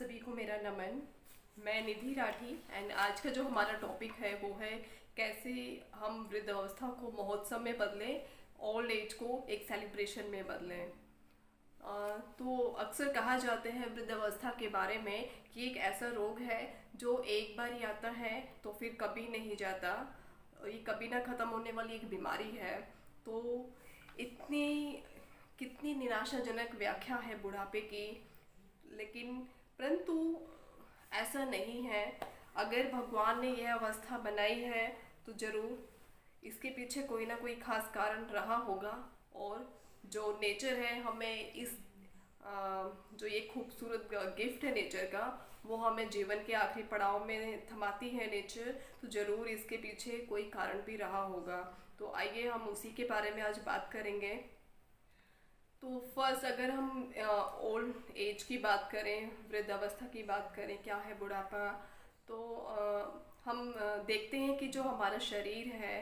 सभी को मेरा नमन। मैं निधि राठी एंड आज का जो हमारा टॉपिक है वो है कैसे हम वृद्धावस्था को महोत्सव में बदलें, ओल्ड एज को एक सेलिब्रेशन में बदलें। तो अक्सर कहा जाते हैं वृद्धावस्था के बारे में कि एक ऐसा रोग है जो एक बार ही आता है तो फिर कभी नहीं जाता। ये कभी ना ख़त्म होने वाली एक बीमारी है। तो इतनी कितनी निराशाजनक व्याख्या है बुढ़ापे की, लेकिन परंतु ऐसा नहीं है। अगर भगवान ने यह अवस्था बनाई है तो ज़रूर इसके पीछे कोई ना कोई खास कारण रहा होगा। और जो नेचर है हमें इस जो ये खूबसूरत गिफ्ट है नेचर का, वो हमें जीवन के आखिरी पड़ाव में थमाती है नेचर, तो ज़रूर इसके पीछे कोई कारण भी रहा होगा। तो आइए हम उसी के बारे में आज बात करेंगे। तो फर्स्ट अगर हम ओल्ड एज की बात करें, वृद्धावस्था की बात करें, क्या है बुढ़ापा, तो हम देखते हैं कि जो हमारा शरीर है,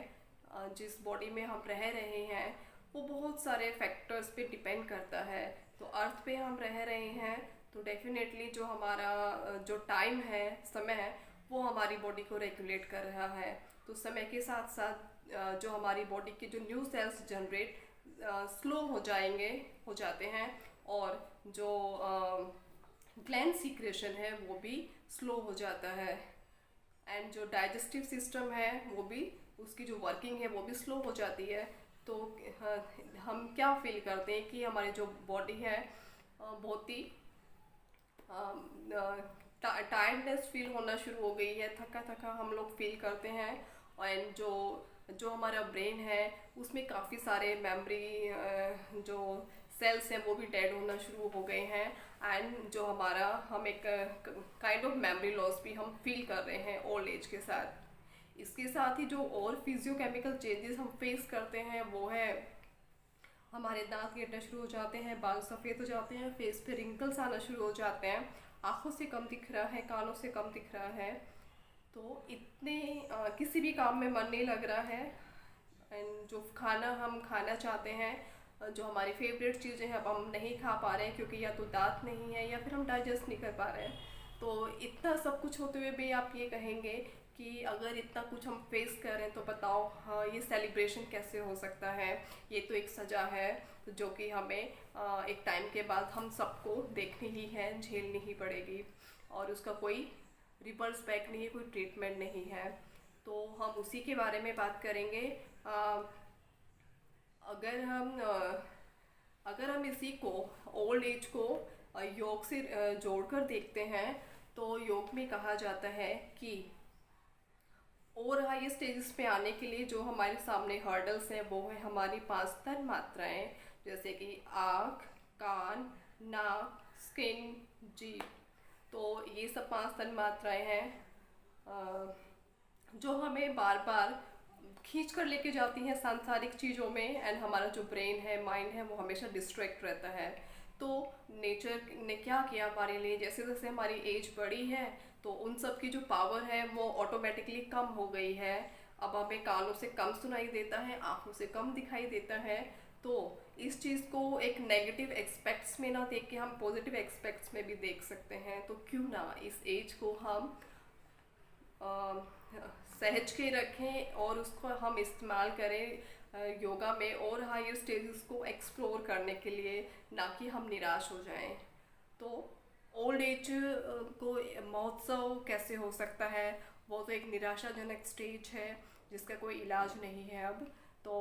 जिस बॉडी में हम रह रहे हैं, वो बहुत सारे फैक्टर्स पे डिपेंड करता है। तो अर्थ पे हम रह रहे हैं तो डेफिनेटली जो हमारा जो टाइम है, समय है, वो हमारी बॉडी को रेगुलेट कर रहा है। तो समय के साथ साथ जो हमारी बॉडी के जो न्यू सेल्स जनरेट स्लो हो जाते हैं, और जो ग्लैंड सीक्रेशन है वो भी स्लो हो जाता है। एंड जो डाइजेस्टिव सिस्टम है वो भी, उसकी जो वर्किंग है वो भी स्लो हो जाती है। तो हम क्या फील करते हैं कि हमारी जो बॉडी है बहुत ही टायर्डनेस फील होना शुरू हो गई है, थका थका हम लोग फील करते हैं। एंड जो जो हमारा ब्रेन है उसमें काफ़ी सारे मेमोरी जो सेल्स हैं वो भी डेड होना शुरू हो गए हैं। एंड जो हमारा हम एक काइंड ऑफ मेमोरी लॉस भी हम फील कर रहे हैं ओल्ड एज के साथ। इसके साथ ही जो और फिजियोकेमिकल चेंजेस हम फेस करते हैं वो है हमारे दांत गिरना शुरू हो जाते हैं, बाल सफ़ेद हो जाते हैं, फेस पे रिंकल्स आना शुरू हो जाते हैं, आँखों से कम दिख रहा है, कानों से कम दिख रहा है। तो इतने किसी भी काम में मन नहीं लग रहा है। एंड जो खाना हम खाना चाहते हैं, जो हमारी फेवरेट चीज़ें हैं, अब हम नहीं खा पा रहे हैं क्योंकि या तो दांत नहीं है या फिर हम डाइजेस्ट नहीं कर पा रहे हैं। तो इतना सब कुछ होते हुए भी आप ये कहेंगे कि अगर इतना कुछ हम फेस कर रहे हैं तो बताओ, हाँ, ये सेलिब्रेशन कैसे हो सकता है। ये तो एक सज़ा है जो कि हमें एक टाइम के बाद हम सबको देखनी ही है, झेलनी ही पड़ेगी, और उसका कोई रिवर्स बैक नहीं है, कोई ट्रीटमेंट नहीं है। तो हम उसी के बारे में बात करेंगे। अ, अगर हम अगर हम इसी को, ओल्ड एज को, योग से जोड़कर देखते हैं, तो योग में कहा जाता है कि और हाई स्टेजेस पे आने के लिए जो हमारे सामने हर्डल्स हैं वो है हमारी 5 तन मात्राएं, जैसे कि आँख, कान, नाक, स्किन, जीभ। तो ये सब 5 तन मात्राएं हैं जो हमें बार बार खींच कर लेके जाती हैं सांसारिक चीज़ों में। एंड हमारा जो ब्रेन है, माइंड है, वो हमेशा डिस्ट्रैक्ट रहता है। तो नेचर ने क्या किया हमारे लिए, जैसे जैसे हमारी एज बढ़ी है तो उन सब की जो पावर है वो ऑटोमेटिकली कम हो गई है। अब हमें कानों से कम सुनाई देता है, आँखों से कम दिखाई देता है। तो इस चीज़ को एक नेगेटिव एक्सपेक्ट्स में ना देख के हम पॉजिटिव एक्सपेक्ट्स में भी देख सकते हैं। तो क्यों ना इस एज को हम सहज के रखें और उसको हम इस्तेमाल करें योगा में और हायर स्टेजेस को एक्सप्लोर करने के लिए, ना कि हम निराश हो जाएं। तो ओल्ड एज को महोत्सव कैसे हो सकता है, वो तो एक निराशाजनक स्टेज है जिसका कोई इलाज नहीं है अब। तो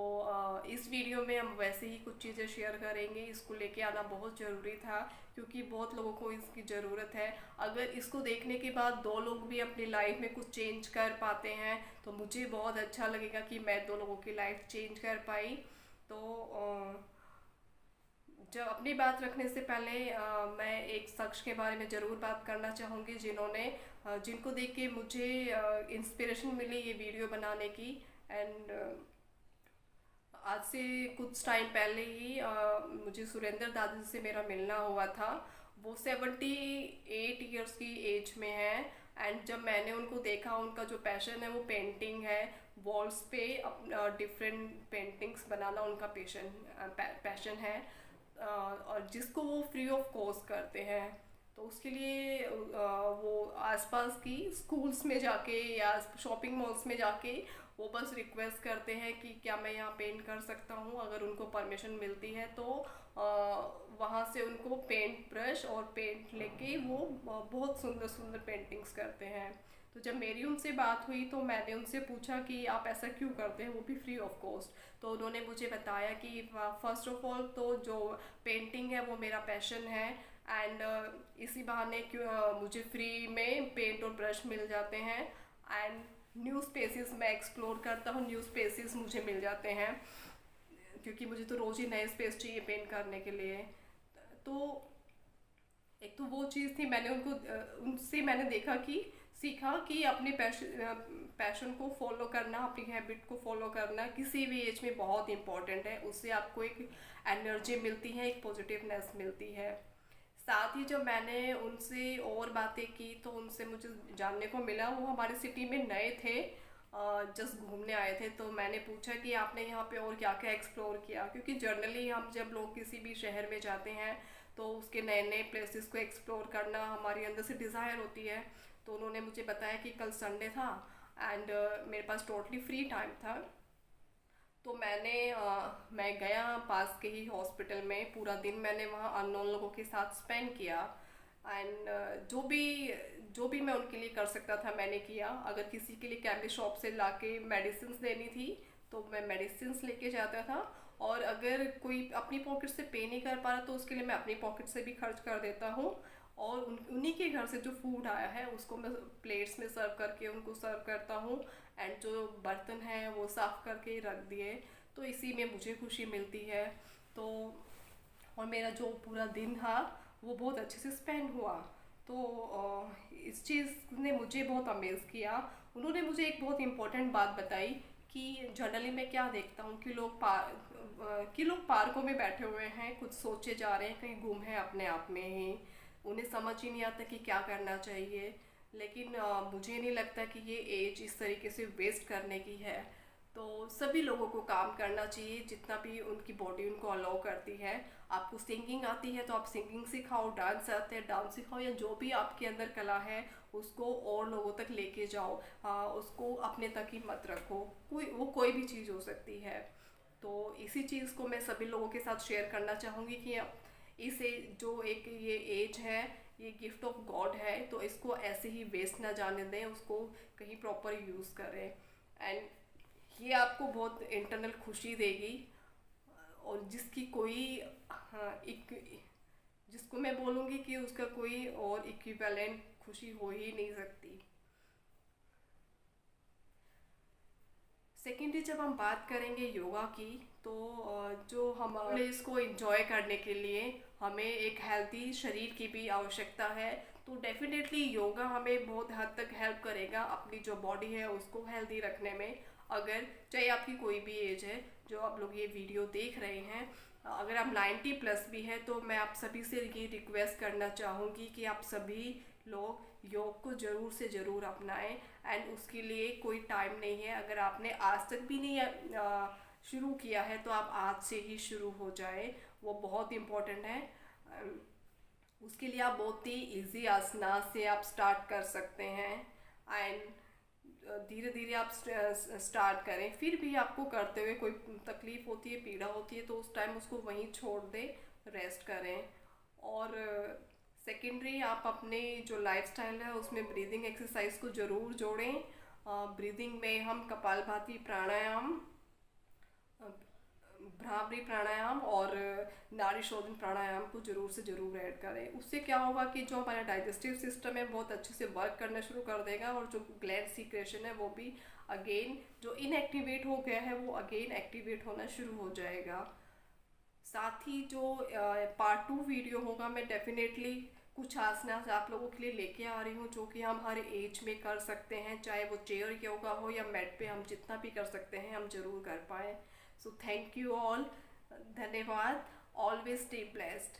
इस वीडियो में हम वैसे ही कुछ चीज़ें शेयर करेंगे। इसको लेके आना बहुत ज़रूरी था क्योंकि बहुत लोगों को इसकी ज़रूरत है। अगर इसको देखने के बाद 2 लोग भी अपनी लाइफ में कुछ चेंज कर पाते हैं तो मुझे बहुत अच्छा लगेगा कि मैं 2 लोगों की लाइफ चेंज कर पाई। तो जब अपनी बात रखने से पहले मैं एक शख्स के बारे में ज़रूर बात करना चाहूँगी जिनको देख के मुझे इंस्पिरेशन मिली ये वीडियो बनाने की। एंड आज से कुछ टाइम पहले ही मुझे सुरेंद्र दादी से मेरा मिलना हुआ था। वो 78 ईयर्स की एज में है। एंड जब मैंने उनको देखा, उनका जो पैशन है वो पेंटिंग है, वॉल्स पे डिफरेंट पेंटिंग्स बनाना उनका पैशन है, और जिसको वो फ्री ऑफ कॉस्ट करते हैं। तो उसके लिए वो आसपास की स्कूल्स में जाके या शॉपिंग मॉल्स में जाके वो बस रिक्वेस्ट करते हैं कि क्या मैं यहाँ पेंट कर सकता हूँ। अगर उनको परमिशन मिलती है तो वहाँ से उनको पेंट ब्रश और पेंट लेके वो बहुत सुंदर सुंदर पेंटिंग्स करते हैं। तो जब मेरी उनसे बात हुई तो मैंने उनसे पूछा कि आप ऐसा क्यों करते हैं, वो भी फ्री ऑफ कॉस्ट। तो उन्होंने मुझे बताया कि फर्स्ट ऑफ ऑल तो जो पेंटिंग है वो मेरा पैशन है, एंड इसी बहाने क्यों मुझे फ्री में पेंट और ब्रश मिल जाते हैं, एंड न्यू स्पेसेस मैं एक्सप्लोर करता हूँ, न्यू स्पेसेस मुझे मिल जाते हैं क्योंकि मुझे तो रोज़ ही नए स्पेस चाहिए पेंट करने के लिए। तो एक तो वो चीज़ थी, मैंने उनसे मैंने देखा कि सीखा कि अपने पैशन को फॉलो करना, अपनी हैबिट को फॉलो करना किसी भी एज में बहुत इंपॉर्टेंट है। उससे आपको एक एनर्जी मिलती है, एक पॉजिटिवनेस मिलती है। साथ ही जब मैंने उनसे और बातें की तो उनसे मुझे जानने को मिला, वो हमारे सिटी में नए थे, जस्ट घूमने आए थे। तो मैंने पूछा कि आपने यहाँ पे और क्या क्या एक्सप्लोर किया, क्योंकि जर्नली हम जब लोग किसी भी शहर में जाते हैं तो उसके नए नए प्लेसेस को एक्सप्लोर करना हमारी अंदर से डिज़ायर होती है। तो उन्होंने मुझे बताया कि कल संडे था एंड मेरे पास टोटली फ्री टाइम था। तो मैं गया पास के ही हॉस्पिटल में, पूरा दिन मैंने वहाँ अननोन लोगों के साथ स्पेंड किया, एंड जो भी मैं उनके लिए कर सकता था मैंने किया। अगर किसी के लिए कैंडी शॉप से लाके मेडिसिन देनी थी तो मैं मेडिसिन लेके जाता था, और अगर कोई अपनी पॉकेट से पे नहीं कर पा रहा तो उसके लिए मैं अपनी पॉकेट से भी खर्च कर देता हूँ, और उन्हीं के घर से जो फूड आया है उसको मैं प्लेट्स में सर्व करके उनको सर्व करता हूँ, एंड जो बर्तन हैं वो साफ़ करके रख दिए। तो इसी में मुझे खुशी मिलती है। तो और मेरा जो पूरा दिन था वो बहुत अच्छे से स्पेंड हुआ। तो इस चीज़ ने मुझे बहुत अमेज़ किया। उन्होंने मुझे एक बहुत इम्पोर्टेंट बात बताई कि जनरली मैं क्या देखता हूँ कि लोग पार्कों में बैठे हुए हैं, कुछ सोचे जा रहे हैं, कहीं गुम हैं अपने आप में ही, उन्हें समझ ही नहीं आता कि क्या करना चाहिए। लेकिन मुझे नहीं लगता कि ये एज इस तरीके से वेस्ट करने की है। तो सभी लोगों को काम करना चाहिए जितना भी उनकी बॉडी उनको अलाउ करती है। आपको सिंगिंग आती है तो आप सिंगिंग सिखाओ, डांस आते हैं डांस सिखाओ, या जो भी आपके अंदर कला है उसको और लोगों तक लेके जाओ। उसको अपने तक ही मत रखो, कोई भी चीज़ हो सकती है। तो इसी चीज़ को मैं सभी लोगों के साथ शेयर करना चाहूँगी कि इसे जो एक ये एज है, ये गिफ्ट ऑफ गॉड है, तो इसको ऐसे ही वेस्ट ना जाने दें, उसको कहीं प्रॉपर यूज़ करें, एंड ये आपको बहुत इंटरनल खुशी देगी, और जिसकी कोई हाँ एक जिसको मैं बोलूँगी कि उसका कोई और इक्विवेलेंट खुशी हो ही नहीं सकती। सेकेंडली जब हम बात करेंगे योगा की, तो जो हमारे इसको एंजॉय करने के लिए हमें एक हेल्दी शरीर की भी आवश्यकता है। तो डेफिनेटली योगा हमें बहुत हद तक हेल्प करेगा अपनी जो बॉडी है उसको हेल्दी रखने में। अगर चाहे आपकी कोई भी एज है, जो आप लोग ये वीडियो देख रहे हैं, अगर आप 90 प्लस भी है तो मैं आप सभी से ये रिक्वेस्ट करना चाहूँगी कि आप सभी लोग योग को ज़रूर से ज़रूर अपनाएं, एंड उसके लिए कोई टाइम नहीं है। अगर आपने आज तक भी नहीं शुरू किया है तो आप आज से ही शुरू हो जाए, वो बहुत इम्पोर्टेंट है। उसके लिए आप बहुत ही इजी आसना से आप स्टार्ट कर सकते हैं, एंड धीरे धीरे आप स्टार्ट करें। फिर भी आपको करते हुए कोई तकलीफ होती है, पीड़ा होती है, तो उस टाइम उसको वहीं छोड़ दें, रेस्ट करें। और सेकेंडरी आप अपने जो लाइफस्टाइल है उसमें ब्रीदिंग एक्सरसाइज को ज़रूर जोड़ें। ब्रीदिंग में हम कपालभाति प्राणायाम, भ्रामरी प्राणायाम और नाड़ी शोधन प्राणायाम को ज़रूर से ज़रूर ऐड करें। उससे क्या होगा कि जो हमारा डाइजेस्टिव सिस्टम है बहुत अच्छे से वर्क करना शुरू कर देगा, और जो ग्लैंड सीक्रेशन है वो भी अगेन जो इनएक्टिवेट हो गया है वो अगेन एक्टिवेट होना शुरू हो जाएगा। साथ ही जो पार्ट 2 वीडियो होगा, मैं डेफिनेटली कुछ आसनास आप लोगों के लिए लेके आ रही हूँ जो कि हम हर एज में कर सकते हैं, चाहे वो चेयर योगा हो या मैट पे, हम जितना भी कर सकते हैं हम ज़रूर कर पाएँ। सो थैंक यू ऑल, धन्यवाद, ऑलवेज स्टे ब्लेस्ड।